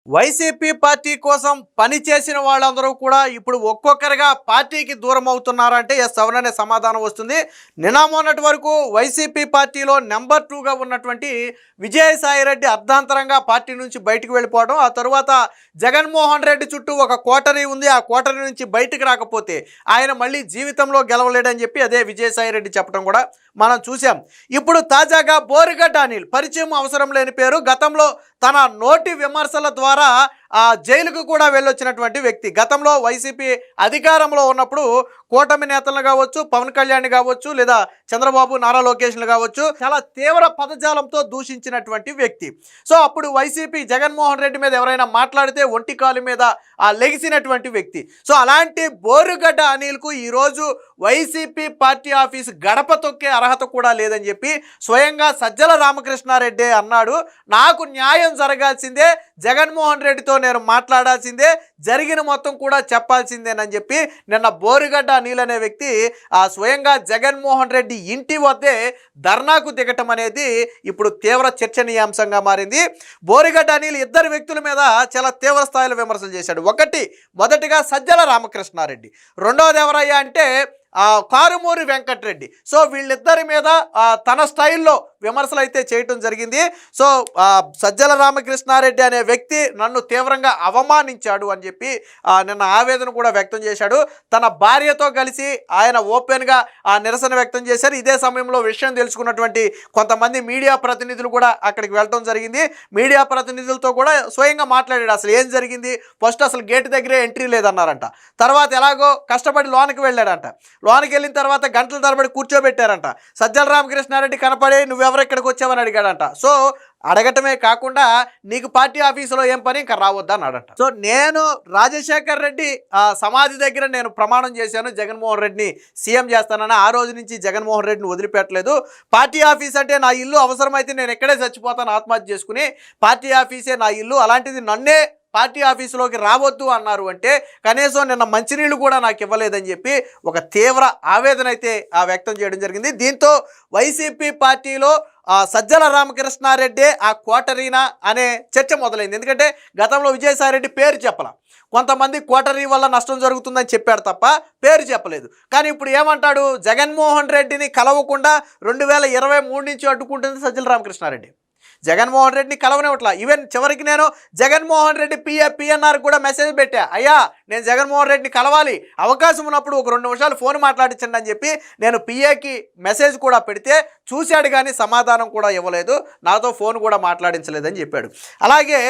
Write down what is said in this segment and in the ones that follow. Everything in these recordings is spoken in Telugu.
వైసీపీ పార్టీ కోసం పనిచేసిన వాళ్ళందరూ కూడా ఇప్పుడు ఒక్కొక్కరిగా పార్టీకి దూరం అవుతున్నారంటే ఎస్ అవుననే సమాధానం వస్తుంది. నిన్న మొన్నటి వరకు వైసీపీ పార్టీలో నెంబర్ 2గా ఉన్నటువంటి విజయసాయిరెడ్డి అర్ధాంతరంగా పార్టీ నుంచి బయటకు వెళ్ళిపోవడం, ఆ తరువాత జగన్మోహన్ రెడ్డి చుట్టూ ఒక కోటరీ ఉంది, ఆ కోటరీ నుంచి బయటకు రాకపోతే ఆయన మళ్ళీ జీవితంలో గెలవలేడని చెప్పి అదే విజయసాయిరెడ్డి చెప్పడం కూడా మనం చూసాం. ఇప్పుడు తాజాగా బోరుగడ్డ అనిల్, పరిచయం అవసరం లేని పేరు, గతంలో తన నోటి విమర్శల ద్వారా జైలుకు కూడా వెళ్ళొచ్చినటువంటి వ్యక్తి. గతంలో వైసీపీ అధికారంలో ఉన్నప్పుడు కూటమి నేతలను కావచ్చు, పవన్ కళ్యాణ్ కావచ్చు, లేదా చంద్రబాబు నారా లోకేష్లు కావచ్చు, చాలా తీవ్ర పదజాలంతో దూషించినటువంటి వ్యక్తి. సో అప్పుడు వైసీపీ జగన్మోహన్ రెడ్డి మీద ఎవరైనా మాట్లాడితే ఒంటి కాలు మీద లెగిసినటువంటి వ్యక్తి. సో అలాంటి బోరుగడ్డ అనిల్కు ఈరోజు వైసీపీ పార్టీ ఆఫీస్ గడప తొక్కే అర్హత కూడా లేదని చెప్పి స్వయంగా సజ్జల రామకృష్ణారెడ్డి అన్నాడు. నాకు న్యాయం జరగాల్సిందే, జగన్మోహన్ రెడ్డితో నేను మాట్లాడాల్సిందే, జరిగిన మొత్తం కూడా చెప్పాల్సిందేనని చెప్పి నిన్న బోరుగడ్డ అనిల్ అనే వ్యక్తి స్వయంగా జగన్మోహన్ రెడ్డి ఇంటి వద్దే ధర్నాకు దిగటం అనేది ఇప్పుడు తీవ్ర చర్చనీయాంశంగా మారింది. బోరుగడ్డ అనిల్ ఇద్దరు వ్యక్తుల మీద చాలా తీవ్ర స్థాయిలో విమర్శలు చేశాడు. మొదటిగా సజ్జల రామకృష్ణారెడ్డి, రెండవది ఎవరయ్యా అంటే కారుమూరి వెంకటరెడ్డి. సో వీళ్ళిద్దరి మీద తన స్టైల్లో విమర్శలు అయితే చేయటం జరిగింది. సో సజ్జల రామకృష్ణారెడ్డి అనే వ్యక్తి నన్ను తీవ్రంగా అవమానించాడు అని చెప్పి నిన్న ఆవేదన కూడా వ్యక్తం చేశాడు. తన భార్యతో కలిసి ఆయన ఓపెన్గా నిరసన వ్యక్తం చేశారు. ఇదే సమయంలో విషయం తెలుసుకున్నటువంటి కొంతమంది మీడియా ప్రతినిధులు కూడా అక్కడికి వెళ్ళడం జరిగింది. మీడియా ప్రతినిధులతో కూడా స్వయంగా మాట్లాడాడు. అసలు ఏం జరిగింది, ఫస్ట్ అసలు గేట్ దగ్గరే ఎంట్రీ లేదన్నారంట, తర్వాత ఎలాగో కష్టపడి లోనికి వెళ్ళాడంట, లోనికి వెళ్ళిన తర్వాత గంటల తరబడి కూర్చోబెట్టారంట, సజ్జల రామకృష్ణారెడ్డి కనపడి నువ్వెవరు ఇక్కడికి వచ్చావని అడిగాడంట. సో అడగటమే కాకుండా నీకు పార్టీ ఆఫీసులో ఏం పని, ఇంకా రావద్దా అన్నాడంట. సో నేను రాజశేఖర్ రెడ్డి సమాధి దగ్గర నేను ప్రమాణం చేశాను, జగన్మోహన్ రెడ్డిని సీఎం చేస్తానని. ఆ రోజు నుంచి జగన్మోహన్ రెడ్డిని వదిలిపెట్టలేదు. పార్టీ ఆఫీస్ అంటే నా ఇల్లు, అవసరమైతే నేను ఎక్కడే చచ్చిపోతాను ఆత్మహత్య చేసుకుని, పార్టీ ఆఫీసే నా ఇల్లు, అలాంటిది నన్నే పార్టీ ఆఫీసులోకి రావద్దు అన్నారు అంటే కనీసం నిన్న మంచినీళ్ళు కూడా నాకు ఇవ్వలేదని చెప్పి ఒక తీవ్ర ఆవేదన అయితే వ్యక్తం చేయడం జరిగింది. దీంతో వైసీపీ పార్టీలో సజ్జల రామకృష్ణారెడ్డి కోటరీనా అనే చర్చ మొదలైంది. ఎందుకంటే గతంలో విజయసాయిరెడ్డి పేరు చెప్పాల, కొంతమంది కోటరీ వల్ల నష్టం జరుగుతుందని చెప్పాడు తప్ప పేరు చెప్పలేదు. కానీ ఇప్పుడు ఏమంటాడు, జగన్మోహన్ రెడ్డిని కలవకుండా 2023 నుంచి అడ్డుకుంటుంది సజ్జల రామకృష్ణారెడ్డి. జగన్మోహన్ రెడ్డిని కలవనివ్వట్లా. ఈవెన్ చివరికి నేను జగన్మోహన్ రెడ్డి పిఎన్ఆర్ కూడా మెసేజ్ పెట్టా, అయ్యా నేను జగన్మోహన్ రెడ్డిని కలవాలి, అవకాశం ఉన్నప్పుడు ఒక 2 నిమిషాలు ఫోన్ మాట్లాడించండి అని చెప్పి నేను పిఏకి మెసేజ్ కూడా పెడితే చూశాడు, కానీ సమాధానం కూడా ఇవ్వలేదు, నాతో ఫోన్ కూడా మాట్లాడించలేదని చెప్పాడు. అలాగే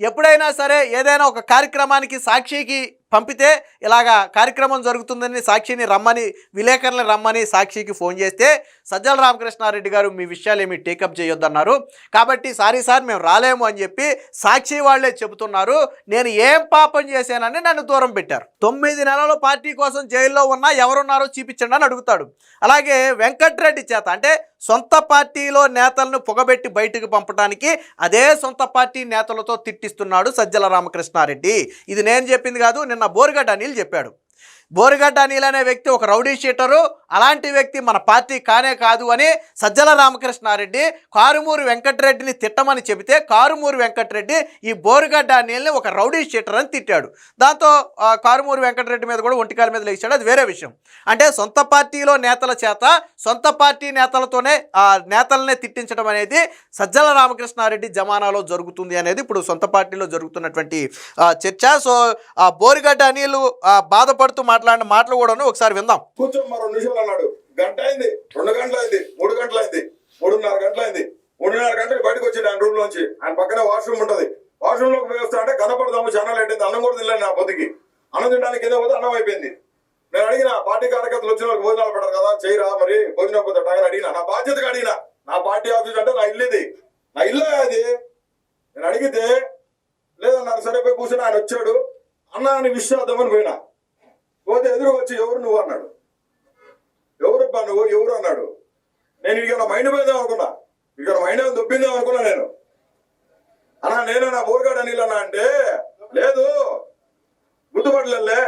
ఎప్పుడైనా సరే ఏదైనా ఒక కార్యక్రమానికి సాక్షికి పంపితే ఇలాగా కార్యక్రమం జరుగుతుందని సాక్షిని రమ్మని, విలేకరులను రమ్మని సాక్షికి ఫోన్ చేస్తే సజ్జల రామకృష్ణారెడ్డి గారు మీ విషయాలు ఏమి టేకప్ చేయొద్దన్నారు, కాబట్టి సారీ సార్ మేము రాలేము అని చెప్పి సాక్షి వాళ్లే చెబుతున్నారు. నేను ఏం పాపం చేశానని నన్ను దూరం పెట్టారు. 9 నెలలు పార్టీ కోసం జైల్లో ఉన్నా ఎవరున్నారో చూపించండి అని అడుగుతాడు. అలాగే వెంకటరెడ్డి చేత, అంటే సొంత పార్టీలో నేతలను పొగబెట్టి బయటకు పంపడానికి అదే సొంత పార్టీ నేతలతో తిట్టిస్తున్నాడు సజ్జల రామకృష్ణారెడ్డి. ఇది నేను చెప్పింది కాదు, నిన్న బోరుగడ్డ అనిల్ చెప్పాడు. బోరుగడ్డ అనిల్ అనే వ్యక్తి ఒక రౌడీ షీటరు, అలాంటి వ్యక్తి మన పార్టీ కానే కాదు అని సజ్జల రామకృష్ణారెడ్డి కారుమూరి వెంకటరెడ్డిని తిట్టమని చెబితే కారుమూరి వెంకటరెడ్డి ఈ బోరుగడ్డ అనిల్ని ఒక రౌడీ షీటర్ అని తిట్టాడు. దాంతో కారుమూరి వెంకటరెడ్డి మీద కూడా ఒంటికాల మీద లేచాడు. అది వేరే విషయం. అంటే సొంత పార్టీలో నేతల చేత సొంత పార్టీ నేతలతోనే నేతలనే తిట్టించడం అనేది సజ్జల రామకృష్ణారెడ్డి జమానాలో జరుగుతుంది అనేది ఇప్పుడు సొంత పార్టీలో జరుగుతున్నటువంటి చర్చ. సో బోరుగడ్డ అనిల్ బాధపడుతూ మాట్లాడిన మాటలు కూడా ఒకసారి విందాం. కూర్చో, మరో నిమిషాలు అన్నాడు. గంట అయింది, 2 గంటలు అయింది, 3 గంటలు అయింది, 3:30 గంటలు అయింది. 3:30 గంటలకు బయటకు వచ్చింది ఆయన రూమ్ లోంచి. ఆయన పక్కనే వాష్రూమ్ ఉంటది. వాష్రూమ్ లోకి పోయి వస్తా అంటే కనపడదాము ఛానల్ ఏంటి, అన్నం కూడా తినలేదు. నా పొద్దుకి అన్నం తినడానికి కింద పోతే అన్నం అయిపోయింది. నేను అడిగిన, పార్టీ కార్యకర్తలు వచ్చిన వాళ్ళకి భోజనాలు పెట్టారు కదా, చేయరా మరి భోజనం పోతే అడిగిన, నా బాధ్యతగా అడిగిన. నా పార్టీ ఆఫీస్ అంటే నా ఇల్లు, ఇది నా ఇల్లే అది. నేను అడిగితే లేదన్నారు. సరే పోయి కూర్చొని ఆయన వచ్చాడు. అన్న అని విశ్వాసమని పోయినా, పోతే ఎదురు వచ్చి ఎవరు నువ్వు అన్నాడు. ఎవరుబ్బా నువ్వు, ఎవరు అన్నాడు. నేను ఇక మైండ్ పోయిందేమో అనుకున్నా, ఇక మైండ్ దొబ్బిందేమో అనుకున్నా. నేను అన్నా నేను నా బోరుగడ్డ అనిల్ అన్నా అంటే, లేదు గుర్తుపట్టలే,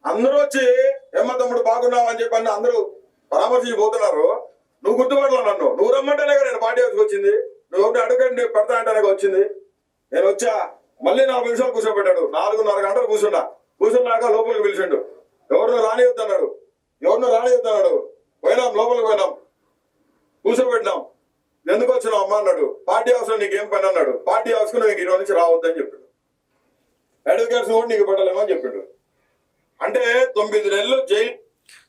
అందరూ వచ్చి ఎమ్మ తమ్ముడు బాగున్నావు అని చెప్పి అన్న అందరూ పరామర్శించి పోతున్నారు. నువ్వు గుర్తుపట్టలే నన్ను, నువ్వు రమ్మంటేనే నేను పార్టీ ఆఫీస్కి వచ్చింది, నువ్వు ఒకటి అడుగుండి పెడతా అంటేనే వచ్చింది. నేను వచ్చా, మళ్ళీ 40 నిమిషాలు కూర్చోబెట్టాడు. 4:30 గంటలు కూర్చున్నాక లోపలికి పిలిచిండు. ఎవరినో రానియొద్దన్నాడు. పోయినాం, లోపలికి పోయినాం, కూర్చోబెట్టినాం. ఎందుకు వచ్చినావు అమ్మా అన్నాడు. పార్టీ హౌస్ లో నీకేం పని అన్నాడు. పార్టీ హౌస్ కు నువ్వు ఈరోజు నుంచి రావద్దని చెప్పాడు. అడ్వకేట్స్ కూడా నీకు పెట్టలేమని చెప్పాడు. అంటే 9 నెలలు జైలు.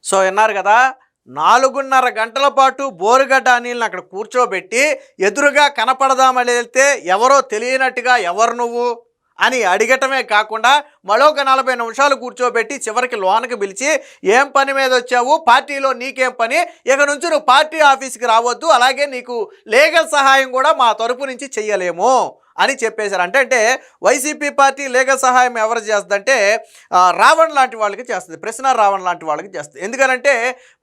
సో విన్నారు కదా, 4:30 గంటల పాటు బోరుగడ్డ అనిల్ని అక్కడ కూర్చోబెట్టి ఎదురుగా కనపడదామని వెళ్తే ఎవరో తెలియనట్టుగా ఎవరు నువ్వు అని అడిగటమే కాకుండా మరొక 40 నిమిషాలు కూర్చోబెట్టి చివరికి లోనకి పిలిచి ఏం పని మీద వచ్చావు, పార్టీలో నీకేం పని, ఇక నుంచి నువ్వు పార్టీ ఆఫీస్కి రావద్దు, అలాగే నీకు లీగల్ సహాయం కూడా మా తరపు నుంచి చెయ్యలేము అని చెప్పేశారు. అంటే వైసీపీ పార్టీ లీగల్ సహాయం ఎవరు చేస్తుందంటే రావణ్ లాంటి వాళ్ళకి చేస్తుంది, ప్రశ్న రావణ్ లాంటి వాళ్ళకి చేస్తుంది. ఎందుకనంటే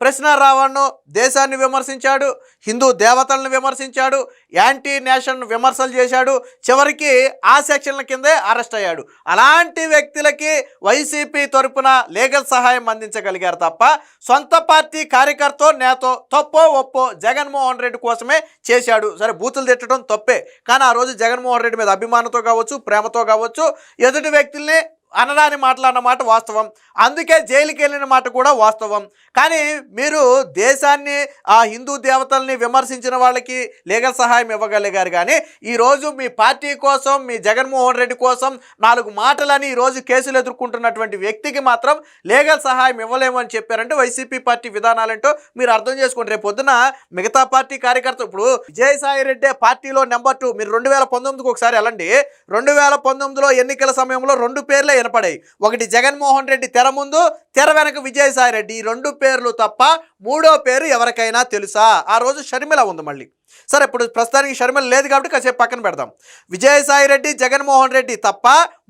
ప్రశ్న రావణ్ దేశాన్ని విమర్శించాడు, హిందూ దేవతలను విమర్శించాడు, యాంటీ నేషన్ విమర్శలు చేశాడు, చివరికి ఆ సెక్షన్ల కిందే అరెస్ట్ అయ్యాడు. అలాంటి వ్యక్తులకి వైసీపీ తరపున లీగల్ సహాయం అందించగలిగారు తప్ప సొంత పార్టీ కార్యకర్త నేతో తప్పో ఒప్పో జగన్మోహన్ రెడ్డి కోసమే చేశాడు. సరే బూతులు తిట్టడం తప్పే, కానీ ఆ రోజు జగన్మోహన్ రెడ్డి మీద అభిమానంతో కావచ్చు, ప్రేమతో కావచ్చు, ఎదుటి వ్యక్తుల్ని అనరాని మాటలన్న మాట వాస్తవం, అందుకే జైలుకి వెళ్ళిన మాట కూడా వాస్తవం. కానీ మీరు దేశాన్ని ఆ హిందూ దేవతల్ని విమర్శించిన వాళ్ళకి లీగల్ సహాయం ఇవ్వగలిగారు, కానీ ఈరోజు మీ పార్టీ కోసం, మీ జగన్మోహన్ రెడ్డి కోసం 4 మాటలని ఈరోజు కేసులు ఎదుర్కొంటున్నటువంటి వ్యక్తికి మాత్రం లీగల్ సహాయం ఇవ్వలేము అని చెప్పారంటే వైసీపీ పార్టీ విధానాలంటో మీరు అర్థం చేసుకోండి. రేపు పొద్దున మిగతా పార్టీ కార్యకర్త, ఇప్పుడు విజయసాయి రెడ్డి పార్టీలో నెంబర్ 2, మీరు 2019కి ఒకసారి వెళ్ళండి. 2019లో ఎన్నికల సమయంలో 2 పేర్లే వినపడాయి. ఒకటి జగన్మోహన్ రెడ్డి తెర ముందు, తెర వెనక విజయసాయి రెడ్డి. ఈ 2 పేర్లు తప్ప 3వ పేరు ఎవరికైనా తెలుసా? ఆ రోజు షర్మిల ఉంది మళ్ళీ. సరే ఇప్పుడు ప్రస్తుతానికి షర్మిల లేదు కాబట్టి కాసేపు పక్కన పెడదాం. విజయసాయి రెడ్డి, జగన్మోహన్ రెడ్డి తప్ప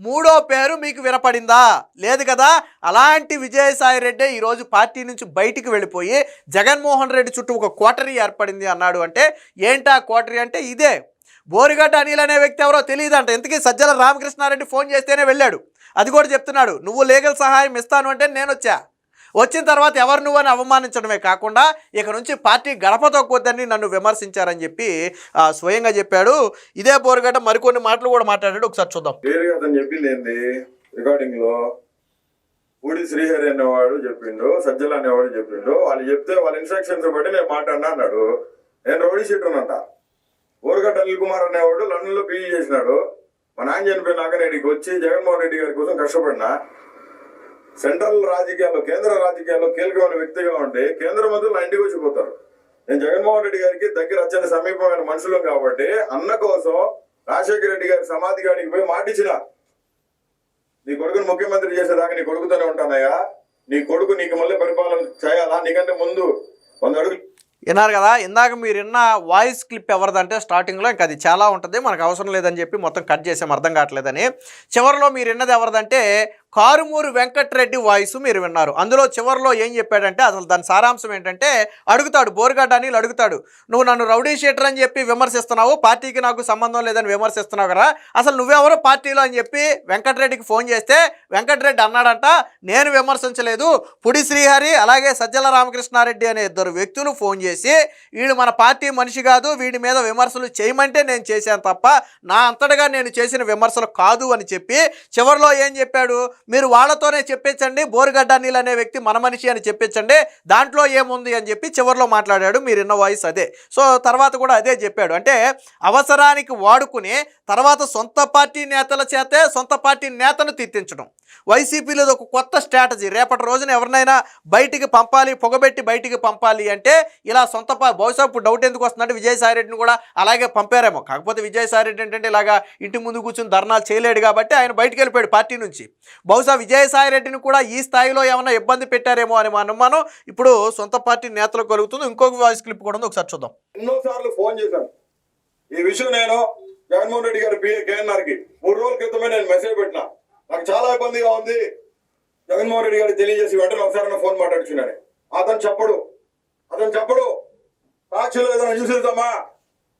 3వ పేరు మీకు వినపడిందా? లేదు కదా. అలాంటి విజయసాయి రెడ్డి ఈరోజు పార్టీ నుంచి బయటికి వెళ్ళిపోయి జగన్మోహన్ రెడ్డి చుట్టూ ఒక కోటరీ ఏర్పడింది అన్నాడు. అంటే ఏంటా కోటరీ అంటే ఇదే. బోరుగడ్డ అనిల్ అనే వ్యక్తి ఎవరో తెలియదంట. ఇంతకీ సజ్జల రామకృష్ణారెడ్డి ఫోన్ చేస్తేనే వెళ్ళాడు. అది కూడా చెప్తున్నాడు, నువ్వు లీగల్ సహాయం ఇస్తాను అంటే నేను వచ్చిన తర్వాత ఎవరు నువ్వు అని అవమానించడమే కాకుండా ఇక నుంచి పార్టీ గడప తొక్కొద్దని నన్ను విమర్శించారని చెప్పి స్వయంగా చెప్పాడు. ఇదే బోరుగడ్డ మరికొన్ని మాటలు కూడా మాట్లాడాడు. ఒకసారి చూద్దాం. చెప్పింది ఏంది రికార్డింగ్ లో, ఊడి శ్రీహరి అనేవాడు చెప్పిండు, సజ్జల అనేవాడు చెప్పిండు. వాళ్ళు చెప్తే వాళ్ళ ఇన్స్ట్రక్షన్స్ బట్టి నేను మాట్లాడినా అన్నాడు. నేను రౌడీ షీటర్నంట. బోరుగడ్డ అనిల్ కుమార్ అనేవాడు లండన్ లో పీజీ చేసినాడు. మా నాన్న చనిపోయినాక నేను ఇక్కడికి వచ్చి జగన్మోహన్ రెడ్డి గారి కోసం కష్టపడినా. సెంట్రల్ రాజకీయాల్లో, కేంద్ర రాజకీయాల్లో కీలకమైన వ్యక్తిగా ఉండి కేంద్ర మంత్రులు నా ఇంటికి వచ్చిపోతారు. నేను జగన్మోహన్ రెడ్డి గారికి దగ్గర అత్యంత సమీపమైన మనుషులు కాబట్టి అన్న కోసం రాజశేఖర రెడ్డి గారి సమాధి గారికి పోయి మాటిచ్చిన, నీ కొడుకుని ముఖ్యమంత్రి చేసేదాకా నీ కొడుకుతోనే ఉంటానయ్యా, నీ కొడుకు నీకు మళ్ళీ పరిపాలన చేయాలా, నీకంటే ముందు 100 అడుగులు. విన్నారు కదా, ఇందాక మీరు విన్న వాయిస్ క్లిప్ ఎవరిదంటే స్టార్టింగ్లో ఇంకా అది చాలా ఉంటుంది, మనకు అవసరం లేదని చెప్పి మొత్తం కట్ చేసాం, అర్థం కావట్లేదని. చివరిలో మీరు విన్నది ఎవరిదంటే కారుమూరు వెంకటరెడ్డి వాయిస్ మీరు విన్నారు. అందులో చివరిలో ఏం చెప్పాడంటే అసలు దాని సారాంశం ఏంటంటే అడుగుతాడు, బోరుగడ్డ అనిల్ అడుగుతాడు, నువ్వు నన్ను రౌడీ షీటర్ అని చెప్పి విమర్శిస్తున్నావు, పార్టీకి నాకు సంబంధం లేదని విమర్శిస్తున్నావు కదా, అసలు నువ్వెవరో పార్టీలో అని చెప్పి వెంకటరెడ్డికి ఫోన్ చేస్తే వెంకటరెడ్డి అన్నాడంట, నేను విమర్శించలేదు, పుడి శ్రీహరి అలాగే సజ్జల రామకృష్ణారెడ్డి అనే 2 వ్యక్తులు ఫోన్ చేసి వీడు మన పార్టీ మనిషి కాదు, వీడి మీద విమర్శలు చేయమంటే నేను చేశాను తప్ప నా అంతటగా నేను చేసిన విమర్శలు కాదు అని చెప్పి చివరిలో ఏం చెప్పాడు, మీరు వాళ్ళతోనే చెప్పించండి, బోరుగడ్డ అనిల్ అనే వ్యక్తి మన మనిషి అని చెప్పించండి, దాంట్లో ఏముంది అని చెప్పి చివరిలో మాట్లాడాడు. మీరు విన్న వాయిస్ అదే. సో తర్వాత కూడా అదే చెప్పాడు. అంటే అవసరానికి వాడుకుని తర్వాత సొంత పార్టీ నేతల చేతే సొంత పార్టీ నేతను తిట్టించడం వైసీపీలో ఒక కొత్త స్ట్రాటజీ. రేపటి రోజున ఎవరినైనా బయటికి పంపాలి, పొగబెట్టి బయటికి పంపాలి అంటే ఇలా సొంత బహుశా ఇప్పుడు డౌట్ ఎందుకు వస్తుందంటే విజయసాయిరెడ్డిని కూడా అలాగే పంపారేమో. కాకపోతే విజయసాయిరెడ్డి ఏంటంటే ఇలాగా ఇంటి ముందు కూర్చొని ధర్నాలు చేయలేడు కాబట్టి ఆయన బయటికి వెళ్ళిపోయాడు పార్టీ నుంచి. బహుశా విజయసాయిరెడ్డిని కూడా ఈ స్థాయిలో ఏమైనా ఇబ్బంది పెట్టారేమో అని మా అనుమానం ఇప్పుడు సొంత పార్టీ నేతలకు కలుగుతుంది. ఇంకొక వాయిస్ క్లిప్ కూడా ఉంది, ఒకసారి చూద్దాం. ఎన్నోసార్లు ఫోన్ చేశాను ఈ విషయం. నేను జగన్మోహన్ రెడ్డి గారి పిఏ కేఎన్ఆర్ కి 3 రోజుల క్రితమే నేను మెసేజ్ పెట్టినా, నాకు చాలా ఇబ్బందిగా ఉంది, జగన్మోహన్ రెడ్డి గారికి తెలియజేసి వెంటనే ఒకసారి ఫోన్ మాట్లాడుచున్నాను. అతను చెప్పడు సాక్షులు ఏదైనా చూసేద్దామా,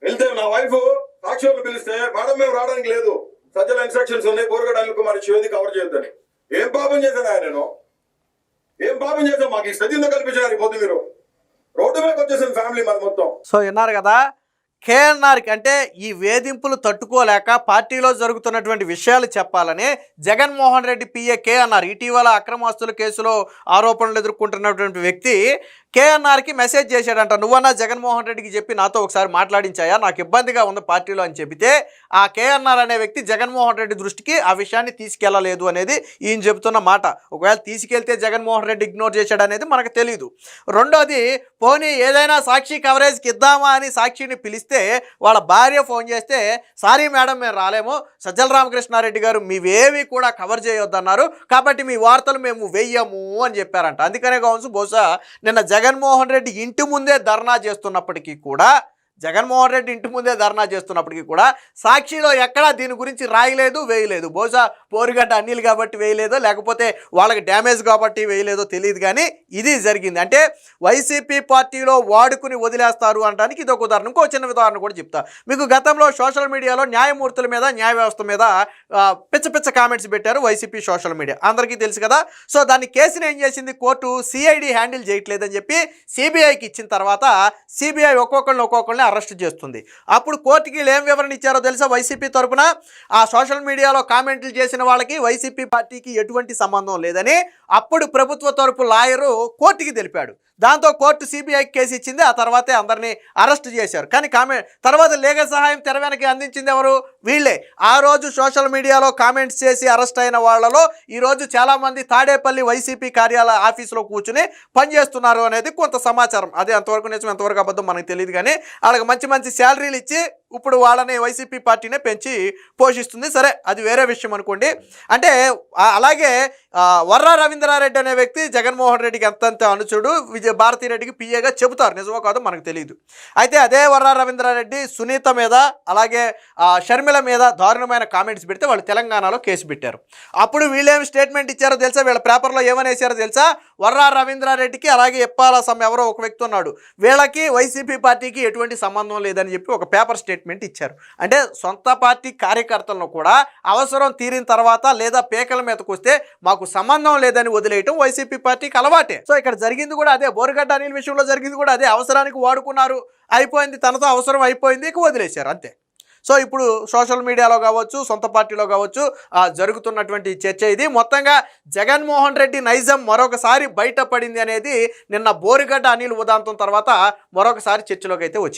వెళ్తే నా వైఫ్ సాక్షులను పిలిస్తే మేడం మేము రావడానికి లేదు, సజ్జల ఇన్స్ట్రక్షన్స్ ఉన్నాయి, బోరుగడ్డ అనిల్ కుమార్ ఇష్యూ కవర్ చేయొద్దని. ఏం పాపం చేశాను నేను, ఏం పాపం చేశాను? మాకు ఈ స్థితిలో కల్పించారు. పొద్దు మీరు రోడ్డు మీద వచ్చేసింది ఫ్యామిలీ మాది మొత్తం. సో విన్నారు కదా, కేఎన్ఆర్కి అంటే ఈ వేధింపులు తట్టుకోలేక పార్టీలో జరుగుతున్నటువంటి విషయాలు చెప్పాలని జగన్మోహన్ రెడ్డి పిఏ కేఎన్ఆర్ ఇటీవల అక్రమాస్తుల కేసులో ఆరోపణలు ఎదుర్కొంటున్నటువంటి వ్యక్తి కేఎన్ఆర్కి మెసేజ్ చేశాడంట. నువ్వన్నా జగన్మోహన్ రెడ్డికి చెప్పి నాతో ఒకసారి మాట్లాడించాయా, నాకు ఇబ్బందిగా ఉంది పార్టీలో అని చెబితే ఆ కేఎన్ఆర్ అనే వ్యక్తి జగన్మోహన్ రెడ్డి దృష్టికి ఆ విషయాన్ని తీసుకెళ్లలేదు అనేది ఈయన చెబుతున్న మాట. ఒకవేళ తీసుకెళ్తే జగన్మోహన్ రెడ్డి ఇగ్నోర్ చేశాడు అనేది మనకు తెలియదు. రెండోది, పోనీ ఏదైనా సాక్షి కవరేజ్కి ఇద్దామా అని సాక్షిని పిలిస్తే వాళ్ళ భార్య ఫోన్ చేస్తే, సారీ మేడం మేము రాలేము, సజ్జల రామకృష్ణారెడ్డి గారు మీవేవి కూడా కవర్ చేయొద్దన్నారు, కాబట్టి మీ వార్తలు మేము వెయ్యము అని చెప్పారంట. అందుకనే కావచ్చు బహుశా నిన్న జగన్మోహన్ రెడ్డి ఇంటి ముందే ధర్నా చేస్తున్నప్పటికీ కూడా సాక్షిలో ఎక్కడా దీని గురించి రాయలేదు, వేయలేదు. బహుశా పోరుగడ్డ అనిల్ కాబట్టి వేయలేదో, లేకపోతే వాళ్ళకి డ్యామేజ్ కాబట్టి వేయలేదో తెలియదు, కానీ ఇది జరిగింది. అంటే వైసీపీ పార్టీలో వాడుకుని వదిలేస్తారు అనడానికి ఇది ఒక ఉదాహరణ. ఇంకో చిన్న ఉదాహరణ కూడా చెప్తా మీకు. గతంలో సోషల్ మీడియాలో న్యాయమూర్తుల మీద, న్యాయ వ్యవస్థ మీద పిచ్చ కామెంట్స్ పెట్టారు వైసీపీ సోషల్ మీడియా, అందరికీ తెలుసు కదా. సో దాన్ని కేసుని ఏం చేసింది కోర్టు, సిఐడి హ్యాండిల్ చేయట్లేదని చెప్పి సిబిఐకి ఇచ్చిన తర్వాత సిబిఐ ఒక్కొక్కరిని అరెస్ట్ చేస్తుంది. అప్పుడు కోర్టుకి వీళ్ళు ఏం వివరణ ఇచ్చారో తెలుసా? వైసీపీ తరపున ఆ సోషల్ మీడియాలో కామెంట్లు చేసిన వాళ్ళకి వైసీపీ పార్టీకి ఎటువంటి సంబంధం లేదని అప్పుడు ప్రభుత్వ తరపు లాయరు కోర్టుకి తెలిపాడు. దాంతో కోర్టు సిబిఐకి కేసు ఇచ్చింది. ఆ తర్వాతే అందరినీ అరెస్ట్ చేశారు. కానీ తర్వాత లీగల్ సహాయం తెర వెనక్కి అందించింది ఎవరు? వీళ్ళే. ఆ రోజు సోషల్ మీడియాలో కామెంట్స్ చేసి అరెస్ట్ అయిన వాళ్ళలో ఈరోజు చాలామంది తాడేపల్లి వైసీపీ కార్యాలయ ఆఫీసులో కూర్చుని పనిచేస్తున్నారు అనేది కొంత సమాచారం. అదే ఎంతవరకు నిజం ఎంతవరకు అబద్ధం మనకు తెలియదు, కానీ వాళ్ళకి మంచి శాలరీలు ఇచ్చి ఇప్పుడు వాళ్ళని వైసీపీ పార్టీనే పెంచి పోషిస్తుంది. సరే, అది వేరే విషయం అనుకోండి. అంటే అలాగే వర్రా రవీంద్రారెడ్డి అనే వ్యక్తి జగన్మోహన్ రెడ్డికి ఎంతంత అనుచుడు, భారతిరెడ్డికి పిఏగా చెబుతారు, నిజమో కాదో మనకు తెలియదు. అయితే అదే వర్రా రవీంద్రారెడ్డి సునీత మీద అలాగే షర్మిల మీద దారుణమైన కామెంట్స్ పెడితే వాళ్ళు తెలంగాణలో కేసు పెట్టారు. అప్పుడు వీళ్ళేం స్టేట్మెంట్ ఇచ్చారో తెలుసా? వీళ్ళ పేపర్లో ఏమనేసారో తెలుసా? వర్రా రవీంద్రారెడ్డికి అలాగే ఎప్పాల ఎవరో ఒక వ్యక్తి ఉన్నాడు, వీళ్ళకి వైసీపీ పార్టీకి ఎటువంటి సంబంధం లేదని చెప్పి ఒక పేపర్ స్టేట్మెంట్ ఇచ్చారు. అంటే సొంత పార్టీ కార్యకర్తలను కూడా అవసరం తీరిన తర్వాత లేదా పేకల మీదకు వస్తే మాకు సంబంధం లేదని వదిలేయటం వైసీపీ పార్టీకి అలవాటే. సో ఇక్కడ జరిగింది కూడా అదే. బోరుగడ్డ అనిల్ విషయంలో జరిగింది కూడా అదే. అవసరానికి వాడుకున్నారు, అయిపోయింది, తనతో అవసరం అయిపోయింది, ఇక వదిలేశారు అంతే. సో ఇప్పుడు సోషల్ మీడియాలో కావచ్చు, సొంత పార్టీలో కావచ్చు జరుగుతున్నటువంటి చర్చ ఇది. మొత్తంగా జగన్మోహన్ రెడ్డి నైజం మరొకసారి బయటపడింది అనేది నిన్న బోరుగడ్డ అనిల్ ఉదాంతం తర్వాత మరొకసారి చర్చలోకి అయితే వచ్చింది.